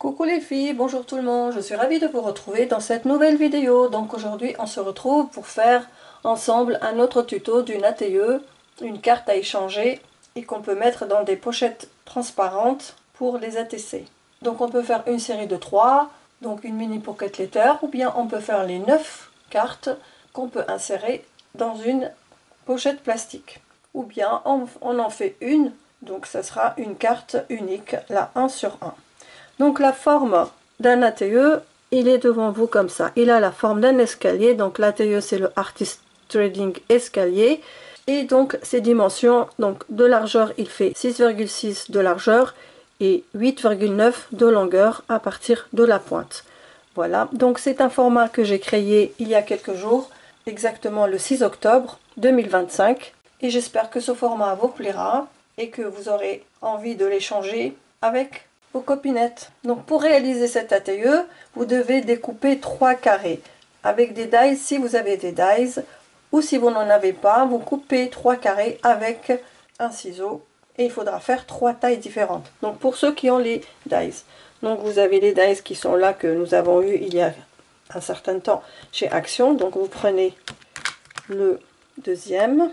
Coucou les filles, bonjour tout le monde, je suis ravie de vous retrouver dans cette nouvelle vidéo. Donc aujourd'hui on se retrouve pour faire ensemble un autre tuto d'une ATE, une carte à échanger et qu'on peut mettre dans des pochettes transparentes pour les ATC. Donc on peut faire une série de 3, donc une mini pocket letter, ou bien on peut faire les 9 cartes qu'on peut insérer dans une pochette plastique. Ou bien on en fait une, donc ça sera une carte unique, la 1 sur 1. Donc la forme d'un ATE, il est devant vous comme ça. Il a la forme d'un escalier. Donc l'ATE c'est le Artist Trading Escalier. Et donc ses dimensions, donc de largeur il fait 6,6 de largeur et 8,9 de longueur à partir de la pointe. Voilà, donc c'est un format que j'ai créé il y a quelques jours, exactement le 6 octobre 2025. Et j'espère que ce format vous plaira et que vous aurez envie de l'échanger avec vos copinettes. Donc pour réaliser cet ATE, vous devez découper 3 carrés avec des dies si vous avez des dies, ou si vous n'en avez pas, vous coupez 3 carrés avec un ciseau et il faudra faire 3 tailles différentes. Donc pour ceux qui ont les dies, donc vous avez les dies qui sont là que nous avons eu il y a un certain temps chez Action. Donc vous prenez le deuxième,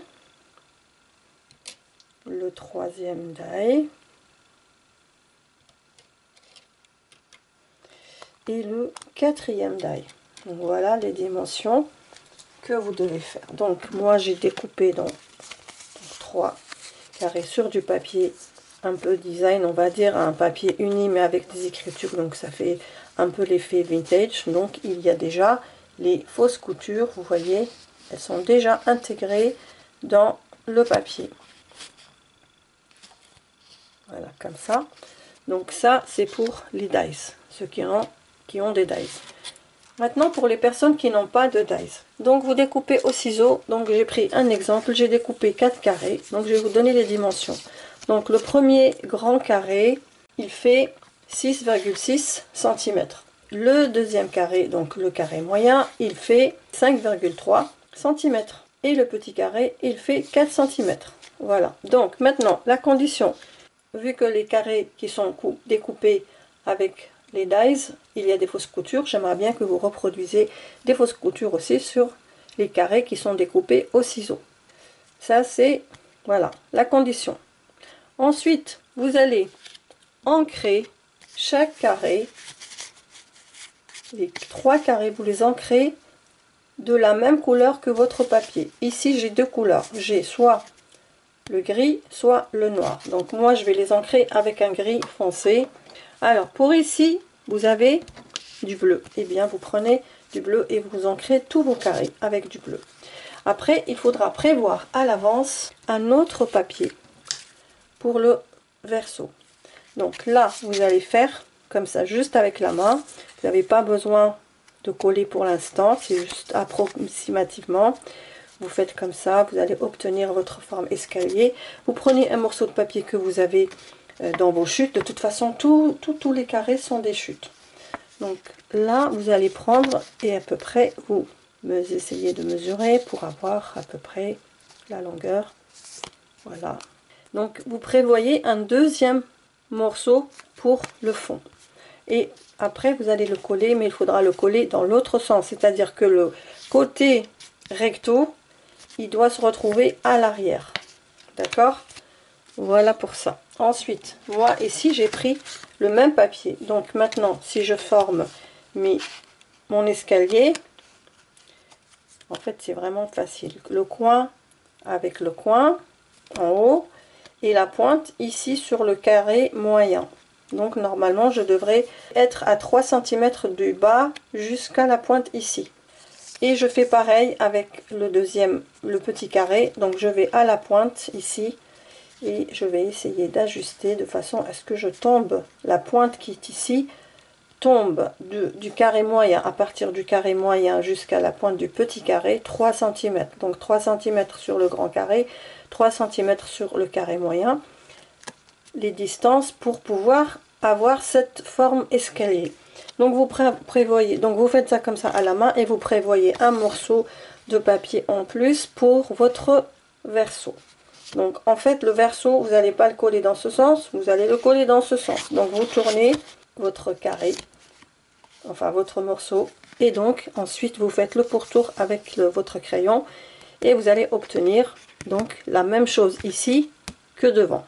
le troisième die et le quatrième die. Donc voilà les dimensions que vous devez faire. Donc moi j'ai découpé donc 3 carrés sur du papier un peu design, on va dire un papier uni mais avec des écritures, donc ça fait un peu l'effet vintage. Donc il y a déjà les fausses coutures, vous voyez, elles sont déjà intégrées dans le papier. Voilà, comme ça. Donc ça c'est pour les dies, ceux qui ont des dies. Maintenant pour les personnes qui n'ont pas de dies, donc vous découpez au ciseau. Donc j'ai pris un exemple, j'ai découpé 4 carrés, donc je vais vous donner les dimensions. Donc le premier grand carré il fait 6,6 cm. Le deuxième carré, donc le carré moyen, il fait 5,3 cm. Et le petit carré il fait 4 cm. Voilà, donc maintenant la condition, vu que les carrés qui sont découpés avec les dies, il y a des fausses coutures, j'aimerais bien que vous reproduisez des fausses coutures aussi sur les carrés qui sont découpés au ciseau. Ça c'est, voilà, la condition. Ensuite, vous allez ancrer chaque carré, les 3 carrés, vous les ancrez de la même couleur que votre papier. Ici j'ai 2 couleurs, j'ai soit le gris, soit le noir. Donc moi je vais les ancrer avec un gris foncé. Alors pour ici, vous avez du bleu. Et bien vous prenez du bleu et vous ancrez tous vos carrés avec du bleu. Après, il faudra prévoir à l'avance un autre papier pour le verso. Donc là, vous allez faire comme ça, juste avec la main. Vous n'avez pas besoin de coller pour l'instant, c'est juste approximativement. Vous faites comme ça, vous allez obtenir votre forme escalier. Vous prenez un morceau de papier que vous avez dans vos chutes. De toute façon, tous les carrés sont des chutes. Donc là, vous allez prendre et à peu près, vous essayez de mesurer pour avoir à peu près la longueur. Voilà. Donc vous prévoyez un deuxième morceau pour le fond. Et après, vous allez le coller, mais il faudra le coller dans l'autre sens. C'est-à-dire que le côté recto, il doit se retrouver à l'arrière. D'accord? Voilà pour ça. Ensuite, moi ici j'ai pris le même papier. Donc maintenant, si je forme mon escalier, en fait c'est vraiment facile. Le coin avec le coin en haut et la pointe ici sur le carré moyen. Donc normalement je devrais être à 3 cm du bas jusqu'à la pointe ici. Et je fais pareil avec le deuxième, le petit carré. Donc je vais à la pointe ici et je vais essayer d'ajuster de façon à ce que je tombe, la pointe qui est ici tombe du carré moyen, à partir du carré moyen jusqu'à la pointe du petit carré, 3 cm. Donc 3 cm sur le grand carré, 3 cm sur le carré moyen, les distances pour pouvoir avoir cette forme escalier. Donc vous prévoyez, donc vous faites ça comme ça à la main et vous prévoyez un morceau de papier en plus pour votre verso. Donc en fait le verso, vous n'allez pas le coller dans ce sens, vous allez le coller dans ce sens. Donc vous tournez votre carré, enfin votre morceau, et donc ensuite vous faites le pourtour avec votre crayon et vous allez obtenir donc la même chose ici que devant.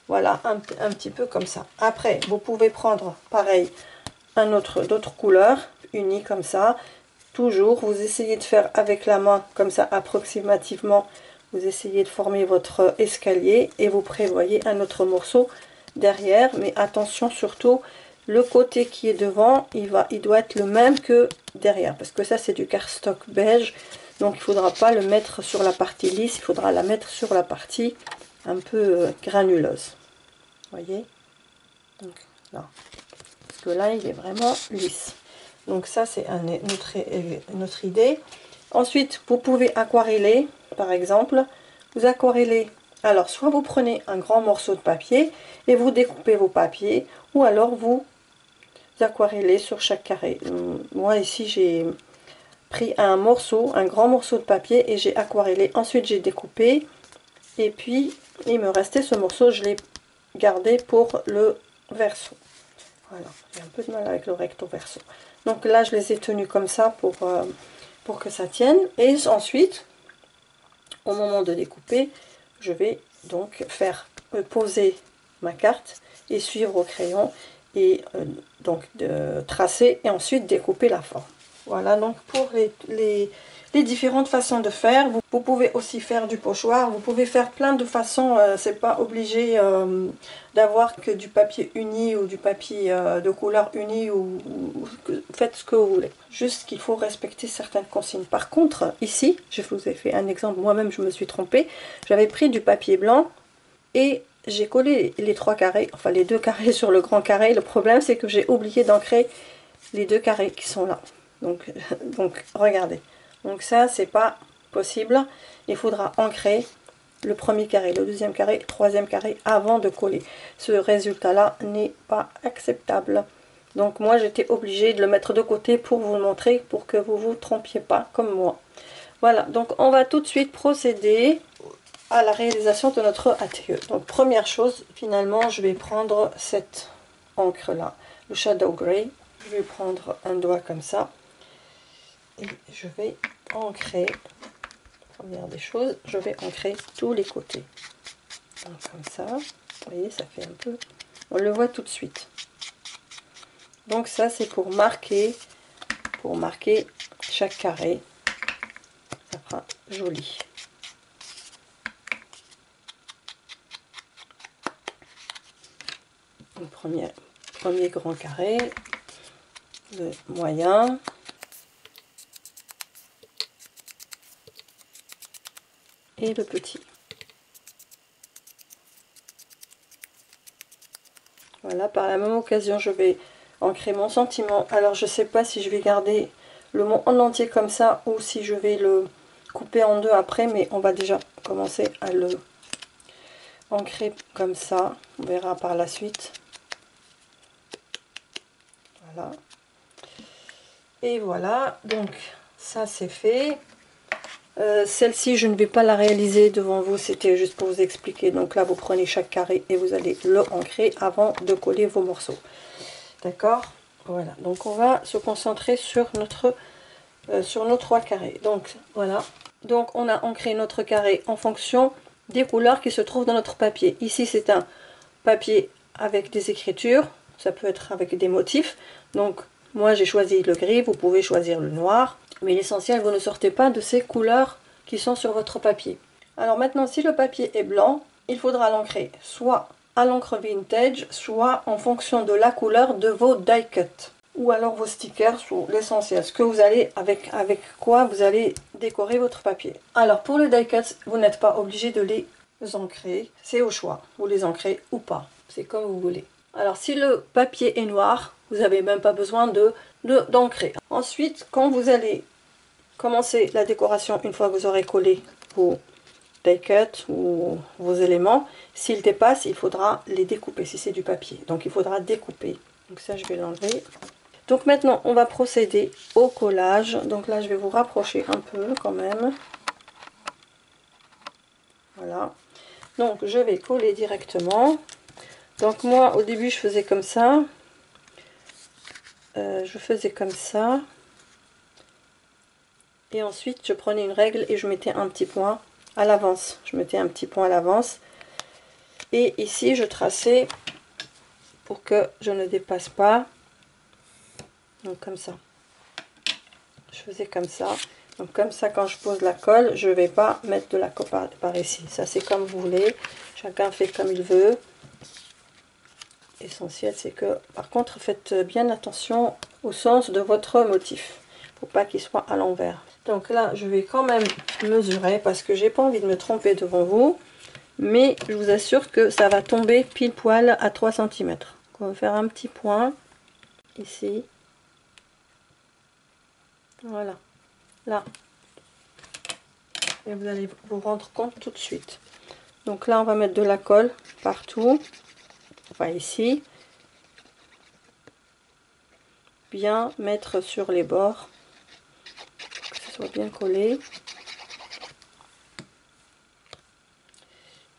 Voilà, un petit peu comme ça. Après, vous pouvez prendre pareil d'autres couleurs unies comme ça. Toujours, vous essayez de faire avec la main comme ça approximativement. Vous essayez de former votre escalier et vous prévoyez un autre morceau derrière. Mais attention surtout, le côté qui est devant, il doit être le même que derrière. Parce que ça, c'est du cardstock beige. Donc, il ne faudra pas le mettre sur la partie lisse. Il faudra la mettre sur la partie un peu granuleuse. Vous voyez? Donc, là. Parce que là, il est vraiment lisse. Donc ça, c'est une autre idée. Ensuite, vous pouvez aquareller, par exemple. Vous aquarellez. Alors, soit vous prenez un grand morceau de papier et vous découpez vos papiers, ou alors vous aquarellez sur chaque carré. Moi, ici, j'ai pris un grand morceau de papier et j'ai aquarellé. Ensuite, j'ai découpé. Et puis, il me restait ce morceau, je l'ai gardé pour le verso. Voilà, j'ai un peu de mal avec le recto verso. Donc là, je les ai tenus comme ça pour que ça tienne. Et ensuite, au moment de découper, je vais donc faire poser ma carte et suivre au crayon et donc de tracer et ensuite découper la forme. Voilà donc pour les différentes façons de faire. Vous pouvez aussi faire du pochoir, vous pouvez faire plein de façons, c'est pas obligé d'avoir que du papier uni ou du papier de couleur unie ou faites ce que vous voulez. Juste qu'il faut respecter certaines consignes. Par contre, ici, je vous ai fait un exemple, moi-même je me suis trompée, j'avais pris du papier blanc et j'ai collé les 3 carrés, enfin les 2 carrés sur le grand carré. Le problème c'est que j'ai oublié d'ancrer les 2 carrés qui sont là. Donc regardez. Donc ça, c'est pas possible. Il faudra ancrer le premier carré, le deuxième carré, le troisième carré avant de coller. Ce résultat-là n'est pas acceptable. Donc moi, j'étais obligée de le mettre de côté pour vous le montrer, pour que vous vous trompiez pas comme moi. Voilà, donc on va tout de suite procéder à la réalisation de notre atelier. Donc première chose, finalement, je vais prendre cette encre-là, le Shadow Grey. Je vais prendre un doigt comme ça. Et je vais ancrer, première des choses, je vais ancrer tous les côtés. Donc, comme ça, vous voyez, ça fait un peu, on le voit tout de suite. Donc ça, c'est pour marquer chaque carré. Ça fera joli. Le premier grand carré, le moyen. Et le petit. Voilà, par la même occasion, je vais ancrer mon sentiment. Alors, je ne sais pas si je vais garder le mot en entier comme ça ou si je vais le couper en deux après, mais on va déjà commencer à le ancrer comme ça. On verra par la suite. Voilà. Et voilà, donc ça c'est fait. Celle-ci, je ne vais pas la réaliser devant vous, c'était juste pour vous expliquer. Donc là, vous prenez chaque carré et vous allez le ancrer avant de coller vos morceaux. D'accord? Voilà, donc on va se concentrer sur nos 3 carrés. Donc voilà, donc on a ancré notre carré en fonction des couleurs qui se trouvent dans notre papier. Ici, c'est un papier avec des écritures, ça peut être avec des motifs. Donc moi, j'ai choisi le gris, vous pouvez choisir le noir. Mais l'essentiel, vous ne sortez pas de ces couleurs qui sont sur votre papier. Alors maintenant, si le papier est blanc, il faudra l'ancrer soit à l'encre vintage, soit en fonction de la couleur de vos die cuts. Ou alors vos stickers ou l'essentiel, ce que vous allez, avec quoi vous allez décorer votre papier. Alors pour le die cuts, vous n'êtes pas obligé de les ancrer, c'est au choix. Vous les ancrez ou pas, c'est comme vous voulez. Alors si le papier est noir, vous n'avez même pas besoin d'ancrer. Ensuite, quand vous allez commencer la décoration, une fois que vous aurez collé vos die cuts ou vos éléments, s'ils dépassent, il faudra les découper si c'est du papier. Donc il faudra découper. Donc ça, je vais l'enlever. Donc maintenant, on va procéder au collage. Donc là, je vais vous rapprocher un peu quand même. Voilà. Donc je vais coller directement. Donc moi, au début, je faisais comme ça. je faisais comme ça. Et ensuite, je prenais une règle et je mettais un petit point à l'avance. Je mettais un petit point à l'avance. Et ici, je traçais pour que je ne dépasse pas. Donc comme ça. Je faisais comme ça. Donc comme ça, quand je pose la colle, je ne vais pas mettre de la colle par ici. Ça, c'est comme vous voulez. Chacun fait comme il veut. L'essentiel, c'est que, par contre, faites bien attention au sens de votre motif. Faut pas qu'il soit à l'envers. Donc là, je vais quand même mesurer parce que j'ai pas envie de me tromper devant vous. Mais je vous assure que ça va tomber pile poil à 3 cm. On va faire un petit point ici. Voilà. Là. Et vous allez vous rendre compte tout de suite. Donc là, on va mettre de la colle partout. Enfin ici. Bien mettre sur les bords. Que ce soit bien collé.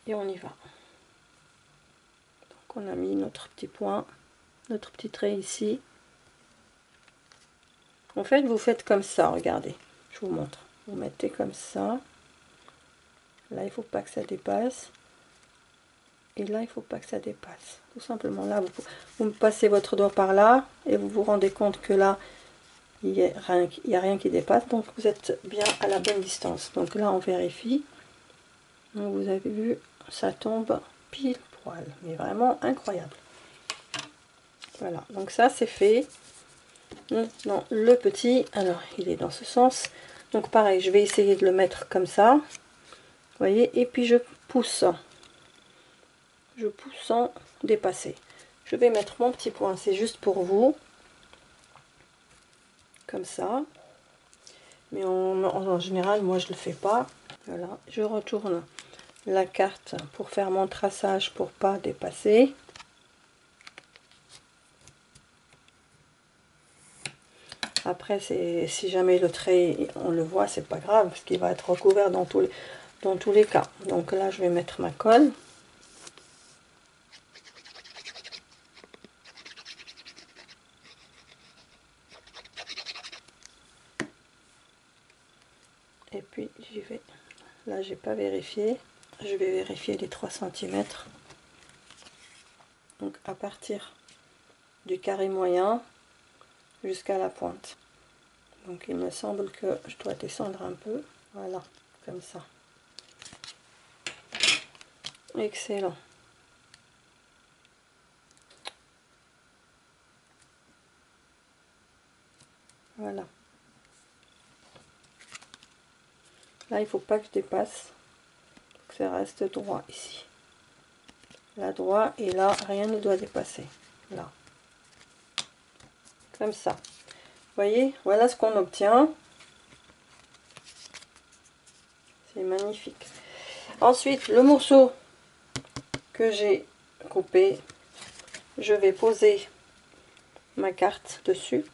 Et on y va. Donc on a mis notre petit point, notre petit trait ici. En fait, vous faites comme ça, regardez. Je vous montre. Vous mettez comme ça. Là, il ne faut pas que ça dépasse. Et là, il ne faut pas que ça dépasse. Tout simplement, là, vous passez votre doigt par là et vous vous rendez compte que là, il n'y a rien qui dépasse. Donc, vous êtes bien à la bonne distance. Donc là, on vérifie. Donc, vous avez vu, ça tombe pile poil. Mais vraiment incroyable. Voilà, donc ça, c'est fait. Maintenant, le petit, alors, il est dans ce sens. Donc, pareil, je vais essayer de le mettre comme ça. Vous voyez, et puis je pousse. Je pousse sans dépasser. Je vais mettre mon petit point, c'est juste pour vous. Comme ça. Mais en général, moi, je le fais pas. Voilà, je retourne la carte pour faire mon traçage pour pas dépasser. Après, si jamais le trait, on le voit, c'est pas grave, parce qu'il va être recouvert dans tous les cas. Donc là, je vais mettre ma colle. Et puis, j'y vais. Là, j'ai pas vérifié. Je vais vérifier les 3 cm. Donc, à partir du carré moyen jusqu'à la pointe. Donc il me semble que je dois descendre un peu. Voilà, comme ça. Excellent. Voilà. Là, il faut pas que je dépasse. Que ça reste droit ici. Là, droit. Et là, rien ne doit dépasser. Là. Comme ça. Vous voyez, voilà ce qu'on obtient. C'est magnifique. Ensuite, le morceau que j'ai coupé, je vais poser ma carte dessus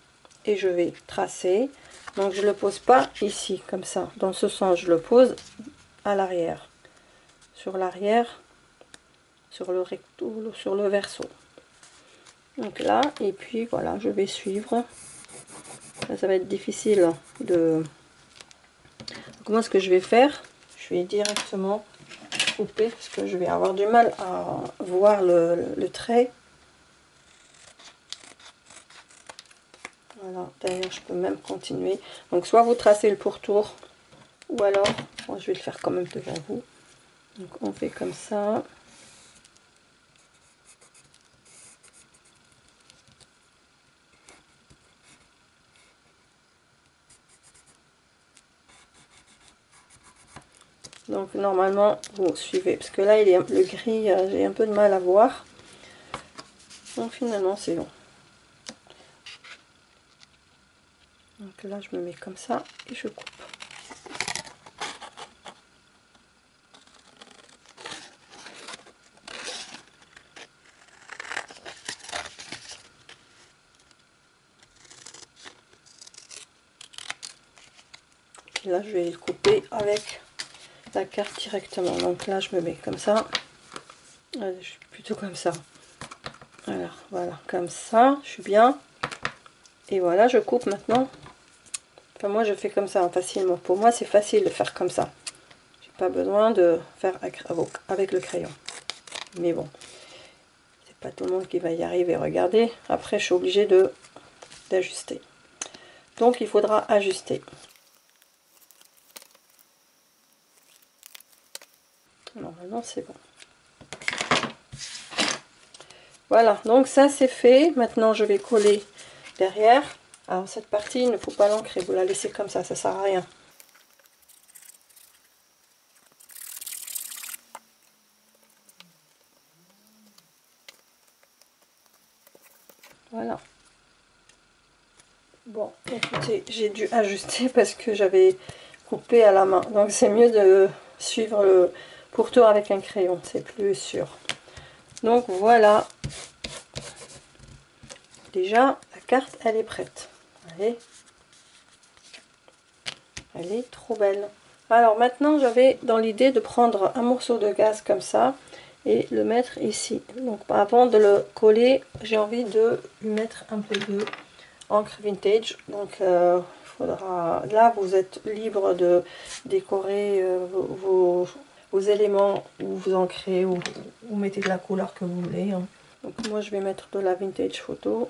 et je vais tracer. Donc je le pose pas ici comme ça, dans ce sens, je le pose à l'arrière, sur l'arrière, sur le recto, sur le verso. Donc là, et puis voilà, je vais suivre. Là, ça va être difficile de... Donc moi, ce que je vais faire, je vais directement couper parce que je vais avoir du mal à voir le trait. Voilà, d'ailleurs je peux même continuer. Donc soit vous tracez le pourtour, ou alors, moi je vais le faire quand même devant vous. Donc on fait comme ça. Donc normalement vous suivez, parce que là il est le gris, j'ai un peu de mal à voir. Donc finalement c'est bon. Donc là je me mets comme ça et je coupe. Et là je vais le couper avec la carte directement. Donc là je me mets comme ça. Allez, je suis plutôt comme ça. Alors voilà, comme ça, je suis bien. Et voilà, je coupe maintenant. Enfin, moi je fais comme ça, hein, facilement. Pour moi c'est facile de faire comme ça. J'ai pas besoin de faire avec le crayon. Mais bon, c'est pas tout le monde qui va y arriver. Regardez, après je suis obligée d'ajuster. Donc il faudra ajuster. Normalement c'est bon. Voilà, donc ça c'est fait. Maintenant je vais coller derrière. Alors cette partie, il ne faut pas l'ancrer, vous la laissez comme ça sert à rien. Voilà. Bon, écoutez, j'ai dû ajuster parce que j'avais coupé à la main. Donc c'est mieux de suivre le pourtour avec un crayon, c'est plus sûr. Donc voilà. Déjà, la carte, elle est prête. Allez. Elle est trop belle. Alors maintenant, j'avais dans l'idée de prendre un morceau de gaze comme ça et le mettre ici. Donc avant de le coller, j'ai envie de lui mettre un peu de encre vintage. Donc faudra, là vous êtes libre de décorer vos éléments où vous ancrez ou vous mettez de la couleur que vous voulez, hein. Donc moi je vais mettre de la vintage photo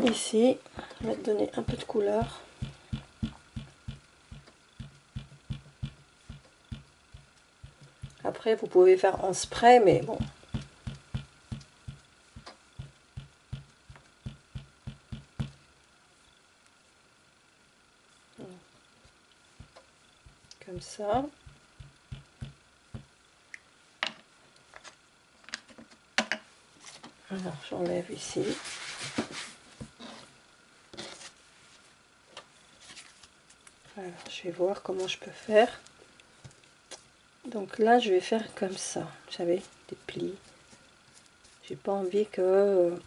ici, je vais donner un peu de couleur. Après vous pouvez faire en spray, mais bon. Comme ça. Alors j'enlève ici. Alors je vais voir comment je peux faire. Donc là je vais faire comme ça. Vous savez, des plis. J'ai pas envie que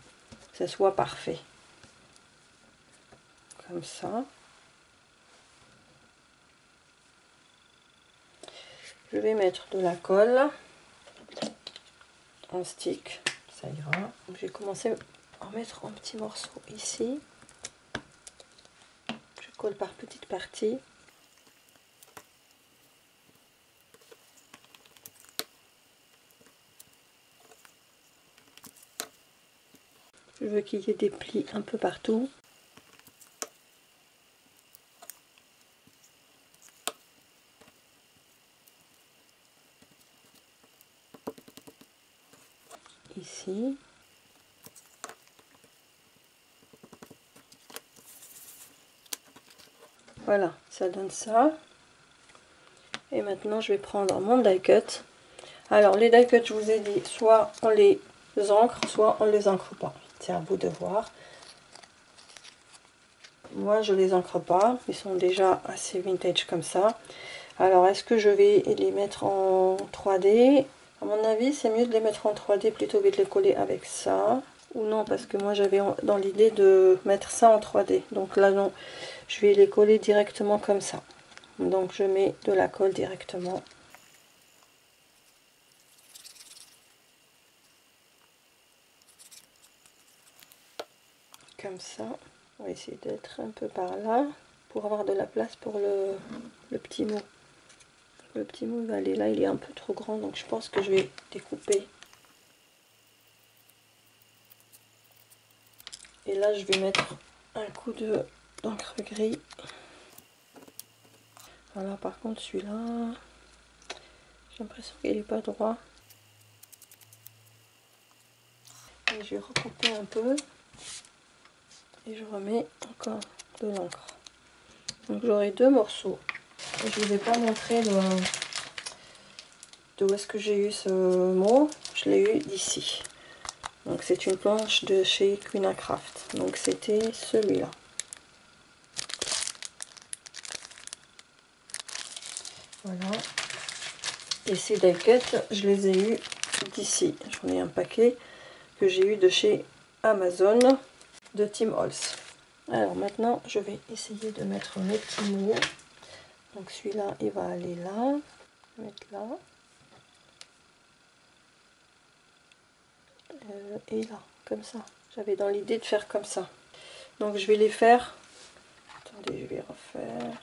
ça soit parfait. Comme ça. Je vais mettre de la colle en stick, ça ira. Donc, je vais commencer à en mettre en petits morceaux ici. Je colle par petites parties. Je veux qu'il y ait des plis un peu partout. Ici. Voilà, ça donne ça. Et maintenant, je vais prendre mon die cut. Alors, les die cut, je vous ai dit, soit on les encre, soit on les encre pas. C'est à vous de voir. Moi, je les encre pas. Ils sont déjà assez vintage comme ça. Alors, est-ce que je vais les mettre en 3D? À mon avis, c'est mieux de les mettre en 3D plutôt que de les coller avec ça. Ou non, parce que moi, j'avais dans l'idée de mettre ça en 3D. Donc là, non, je vais les coller directement comme ça. Donc, je mets de la colle directement. Comme ça. On va essayer d'être un peu par là pour avoir de la place pour le petit mot. Le petit mot va aller là, il est un peu trop grand, donc je pense que je vais découper. Et là, je vais mettre un coup d'encre gris. Voilà, par contre, celui-là, j'ai l'impression qu'il n'est pas droit. Et je vais recouper un peu. Et je remets encore de l'encre. Donc j'aurai deux morceaux. Et je ne vous ai pas montré de où est-ce que j'ai eu ce mot. Je l'ai eu d'ici. Donc c'est une planche de chez Queen Craft. Donc c'était celui-là. Voilà. Et ces die cuts, je les ai eu d'ici. J'en ai un paquet que j'ai eu de chez Amazon de Tim Holtz. Alors maintenant, je vais essayer de mettre mes petits mots. Donc celui-là, il va aller là. Je vais mettre là. Et là, comme ça. J'avais dans l'idée de faire comme ça. Donc je vais les faire. Attendez, je vais refaire.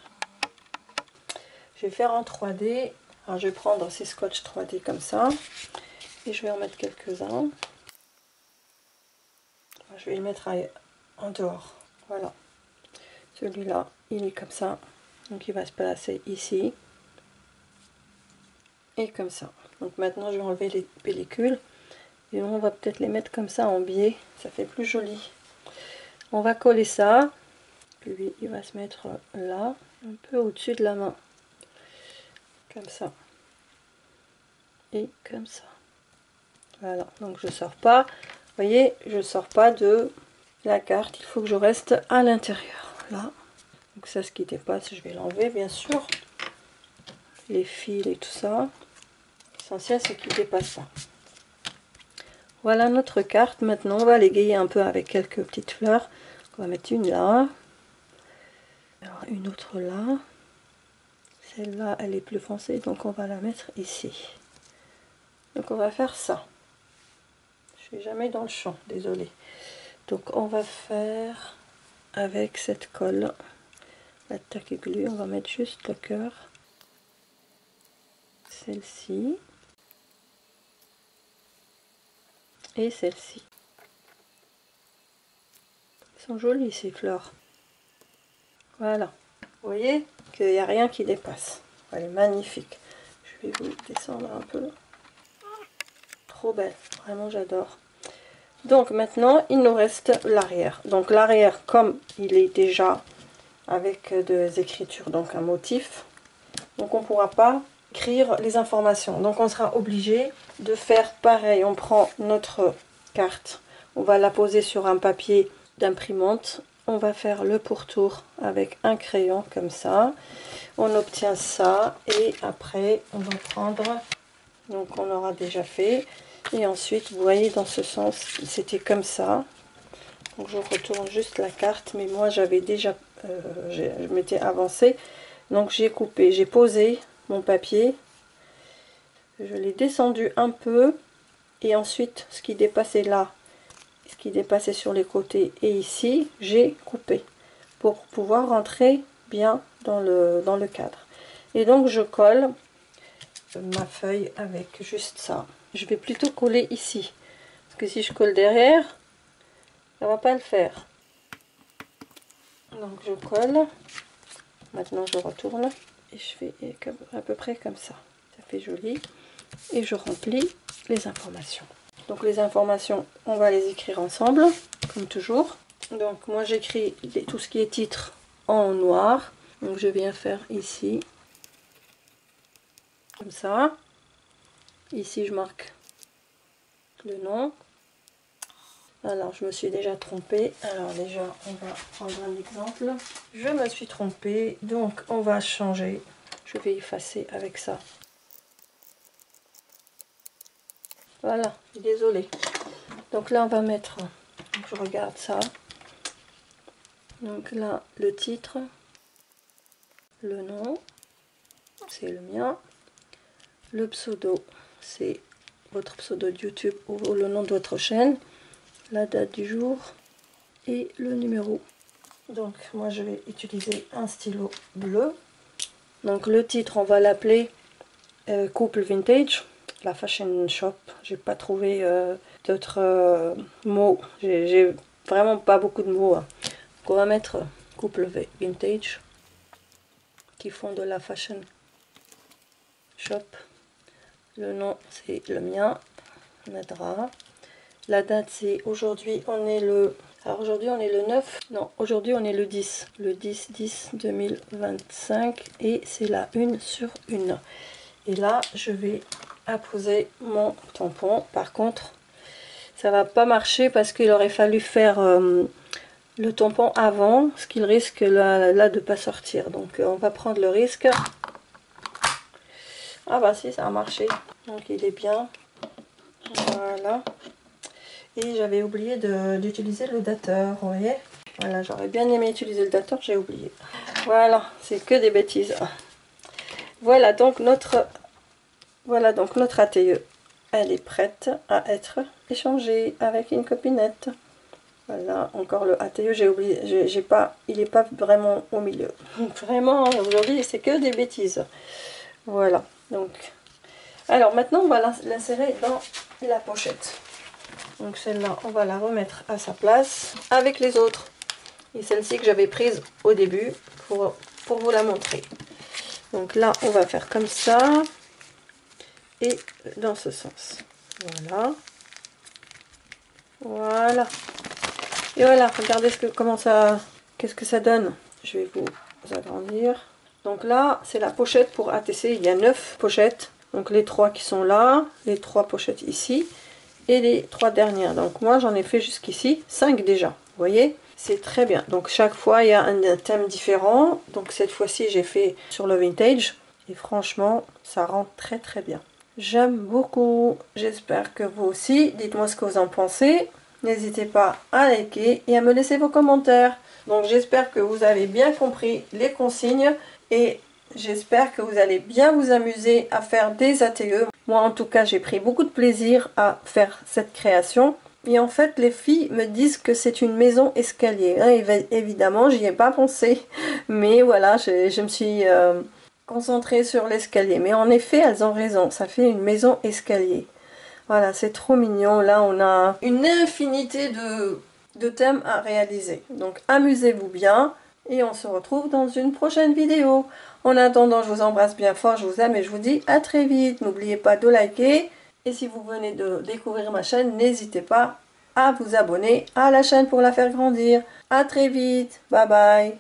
Je vais faire en 3D. Alors je vais prendre ces scotch 3D comme ça. Et je vais en mettre quelques-uns. Je vais les mettre en dehors. Voilà. Celui-là, il est comme ça. Donc il va se placer ici. Et comme ça. Donc maintenant je vais enlever les pellicules. Et on va peut-être les mettre comme ça en biais. Ça fait plus joli. On va coller ça. Lui, il va se mettre là. Un peu au-dessus de la main. Comme ça. Et comme ça. Voilà. Donc je sors pas. Vous voyez, je sors pas de la carte. Il faut que je reste à l'intérieur. Là. Donc ça, ce qui dépasse, je vais l'enlever bien sûr. Les fils et tout ça. L'essentiel, c'est qu'il dépasse pas. Voilà notre carte. Maintenant, on va l'égayer un peu avec quelques petites fleurs. On va mettre une là. Alors, une autre là. Celle-là, elle est plus foncée, donc on va la mettre ici. Donc on va faire ça. Je suis jamais dans le champ, désolée. Donc on va faire avec cette colle, la tack glue, on va mettre juste le cœur. Celle-ci. Et celle-ci. Elles sont jolies ces fleurs. Voilà. Vous voyez qu'il n'y a rien qui dépasse. Elle est magnifique. Je vais vous descendre un peu. Trop belle. Vraiment, j'adore. Donc maintenant, il nous reste l'arrière. Donc l'arrière, comme il est déjà avec des écritures, donc un motif, donc on ne pourra pas écrire les informations. Donc on sera obligé de faire pareil. On prend notre carte, on va la poser sur un papier d'imprimante. On va faire le pourtour avec un crayon comme ça. On obtient ça et après on va prendre, donc on aura déjà fait. Et ensuite, vous voyez, dans ce sens, c'était comme ça. Donc je retourne juste la carte, mais moi j'avais déjà, je m'étais avancée. Donc j'ai coupé, j'ai posé mon papier. Je l'ai descendu un peu. Et ensuite, ce qui dépassait là, ce qui dépassait sur les côtés et ici, j'ai coupé. Pour pouvoir rentrer bien dans le cadre. Et donc je colle ma feuille avec juste ça. Je vais plutôt coller ici. Parce que si je colle derrière, ça va pas le faire. Donc je colle. Maintenant je retourne. Et je fais à peu près comme ça. Ça fait joli. Et je remplis les informations. Donc les informations, on va les écrire ensemble. Comme toujours. Donc moi j'écris tout ce qui est titre en noir. Donc je viens faire ici. Comme ça. Ici je marque le nom. Alors je me suis déjà trompée. Alors déjà on va prendre un exemple. Je me suis trompée, donc on va changer. Je vais effacer avec ça. Voilà, désolée. Donc là on va mettre, je regarde ça. Donc là le titre, le nom, c'est le mien. Le pseudo, c'est votre pseudo de YouTube ou le nom de votre chaîne. La date du jour et le numéro. Donc moi je vais utiliser un stylo bleu. Donc le titre, on va l'appeler Couple Vintage, la fashion shop. J'ai pas trouvé d'autres mots. J'ai vraiment pas beaucoup de mots. Hein. Donc on va mettre Couple Vintage qui font de la fashion shop. Le nom c'est le mien, Nadra. La date c'est aujourd'hui, on est le... Alors aujourd'hui on est le 9, non aujourd'hui on est le 10. Le 10-10-2025 et c'est la 1 sur 1. Et là je vais apposer mon tampon. Par contre ça va pas marcher parce qu'il aurait fallu faire le tampon avant, ce qu'il risque là de pas sortir. Donc on va prendre le risque. Ah bah si, ça a marché. Donc il est bien. Voilà. Et j'avais oublié d'utiliser le dateur, vous voyez. Voilà, j'aurais bien aimé utiliser le dateur, j'ai oublié. Voilà, c'est que des bêtises. Voilà donc notre ATE. Elle est prête à être échangée avec une copinette. Voilà, encore le ATE, j'ai oublié, j'ai pas, il n'est pas vraiment au milieu. Donc vraiment, aujourd'hui, c'est que des bêtises. Voilà, donc... Alors maintenant, on va l'insérer dans la pochette. Donc celle-là, on va la remettre à sa place avec les autres. Et celle-ci que j'avais prise au début pour vous la montrer. Donc là, on va faire comme ça. Et dans ce sens. Voilà. Voilà. Et voilà, regardez qu'est-ce que ça donne. Je vais vous agrandir. Donc là, c'est la pochette pour ATC. Il y a 9 pochettes. Donc les 3 qui sont là, les 3 pochettes ici et les 3 dernières. Donc moi, j'en ai fait jusqu'ici 5 déjà. Vous voyez, c'est très bien. Donc chaque fois, il y a un thème différent. Donc cette fois-ci, j'ai fait sur le vintage. Et franchement, ça rend très très bien. J'aime beaucoup. J'espère que vous aussi. Dites-moi ce que vous en pensez. N'hésitez pas à liker et à me laisser vos commentaires. Donc j'espère que vous avez bien compris les consignes et j'espère que vous allez bien vous amuser à faire des ATE. Moi en tout cas j'ai pris beaucoup de plaisir à faire cette création. Et en fait les filles me disent que c'est une maison escalier. Évidemment j'y ai pas pensé. Mais voilà, je me suis concentrée sur l'escalier. Mais en effet elles ont raison, ça fait une maison escalier. Voilà, c'est trop mignon. Là, on a une infinité de thèmes à réaliser. Donc, amusez-vous bien et on se retrouve dans une prochaine vidéo. En attendant, je vous embrasse bien fort, je vous aime et je vous dis à très vite. N'oubliez pas de liker. Et si vous venez de découvrir ma chaîne, n'hésitez pas à vous abonner à la chaîne pour la faire grandir. À très vite. Bye bye.